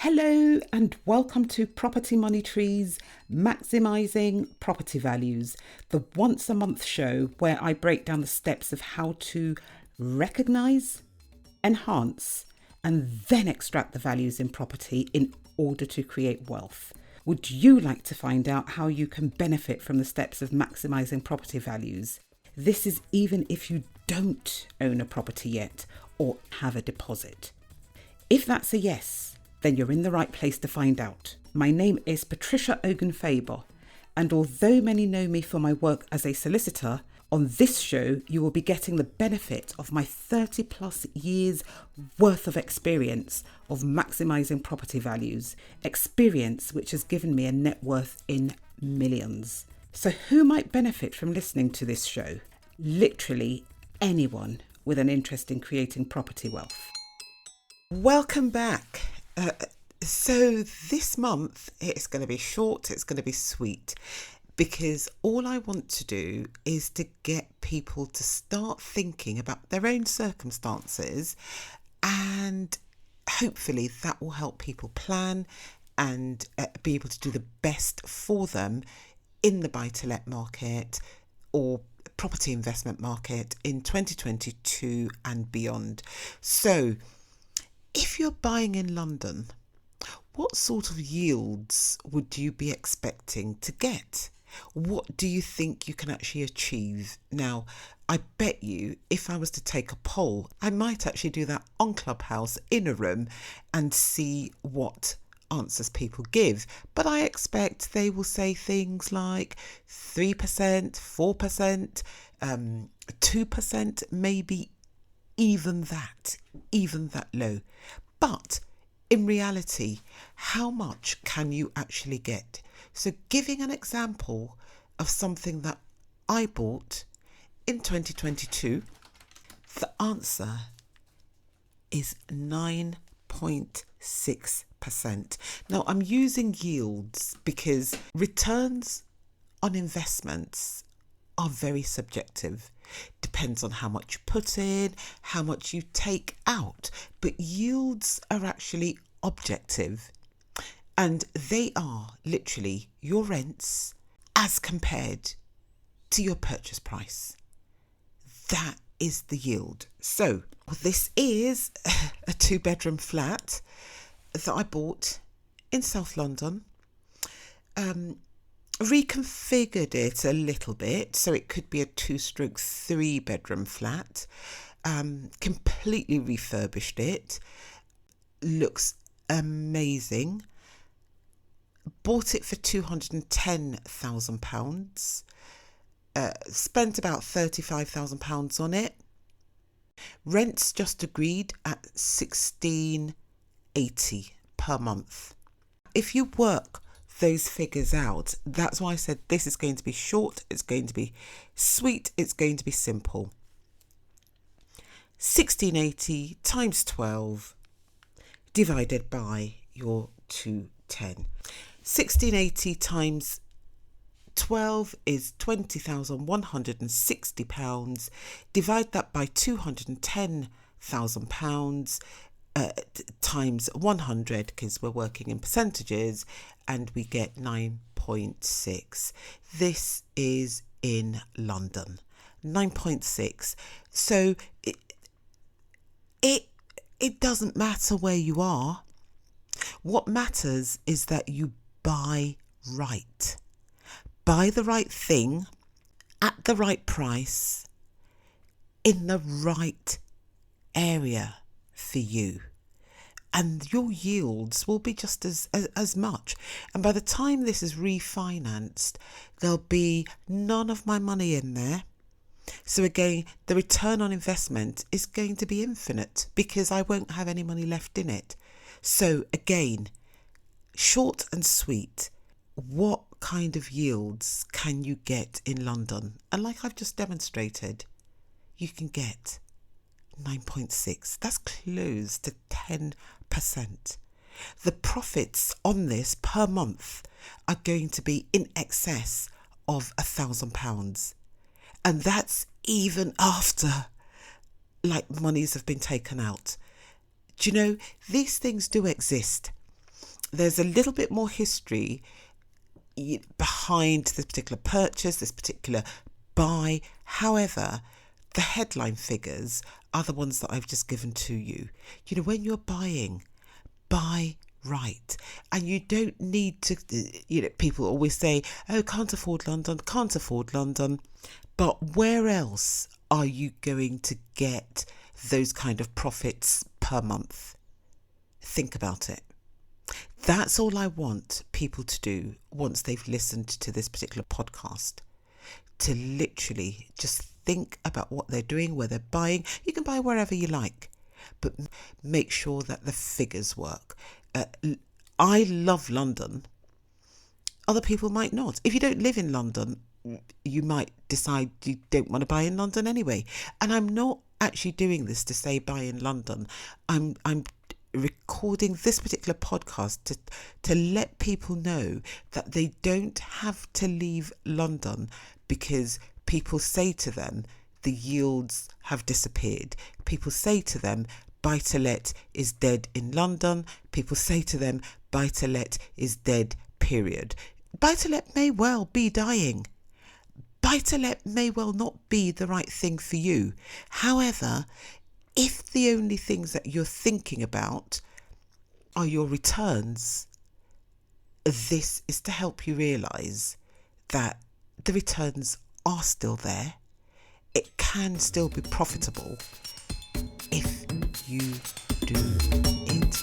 Hello and welcome to Property Money Trees Maximising Property Values, the once a month show where I break down the steps of how to recognise, enhance, and then extract the values in property in order to create wealth. Would you like to find out how you can benefit from the steps of maximising property values? This is even if you don't own a property yet or have a deposit. If that's a yes, then you're in the right place to find out. My name is Patricia Faber, and although many know me for my work as a solicitor, on this show you will be getting the benefit of my 30 plus years worth of experience of maximising property values, experience which has given me a net worth in millions. So who might benefit from listening to this show? Literally anyone with an interest in creating property wealth. Welcome back. So this month it's going to be short, it's going to be sweet, because all I want to do is to get people to start thinking about their own circumstances, and hopefully that will help people plan and be able to do the best for them in the buy-to-let market or property investment market in 2022 and beyond. So if you're buying in London, what sort of yields would you be expecting to get? What do you think you can actually achieve? Now, I bet you if I was to take a poll, I might actually do that on Clubhouse in a room and see what answers people give. But I expect they will say things like 3%, 4%, 2%, maybe even that low. But in reality, how much can you actually get? So giving an example of something that I bought in 2022, the answer is 9.6%. Now I'm using yields because returns on investments are very subjective. Depends on how much you put in, how much you take out. But yields are actually objective, and they are literally your rents as compared to your purchase price. That is the yield. So this is a 2-bedroom flat that I bought in South London. Reconfigured it a little bit so it could be a 2/3-bedroom flat. Completely refurbished it. Looks amazing. Bought it for £210,000. Spent about £35,000 on it. Rent's just agreed at £16.80 per month. If you work those figures out, that's why I said this is going to be short, it's going to be sweet, it's going to be simple. 1680 times 12 divided by your 210. 1680 times 12 is £20,160. Divide that by £210,000 times 100, because we're working in percentages, and we get 9.6. This is in London. 9.6. So it doesn't matter where you are. What matters is that you buy right. Buy the right thing at the right price in the right area for you, and your yields will be just as much. And by the time this is refinanced, there'll be none of my money in there. So again, the return on investment is going to be infinite because I won't have any money left in it. So again, short and sweet, what kind of yields can you get in London? And like I've just demonstrated, you can get 9.6. That's close to 10%. The profits on this per month are going to be in excess of £1,000. And that's even after monies have been taken out. Do you know, these things do exist. there's a little bit more history behind this particular purchase, this particular buy. However, the headline figures are the ones that I've just given to you. You know, when you're buying, buy right. And you don't need to, you know, people always say, oh, can't afford London, can't afford London. But where else are you going to get those kind of profits per month? Think about it. That's all I want people to do once they've listened to this particular podcast, to literally just think about what they're doing, where they're buying. You can buy wherever you like, but make sure that the figures work. I love London. Other people might not. If you don't live in London, you might decide you don't want to buy in London anyway. And I'm not actually doing this to say buy in London. I'm recording this particular podcast to let people know that they don't have to leave London because people say to them the yields have disappeared. People say to them buy-to-let is dead in London. People say to them buy-to-let is dead, period. Buy-to-let may well be dying. Buy-to-let may well not be the right thing for you. However, if the only things that you're thinking about are your returns, this is to help you realise that the returns are still there. It can still be profitable if you do it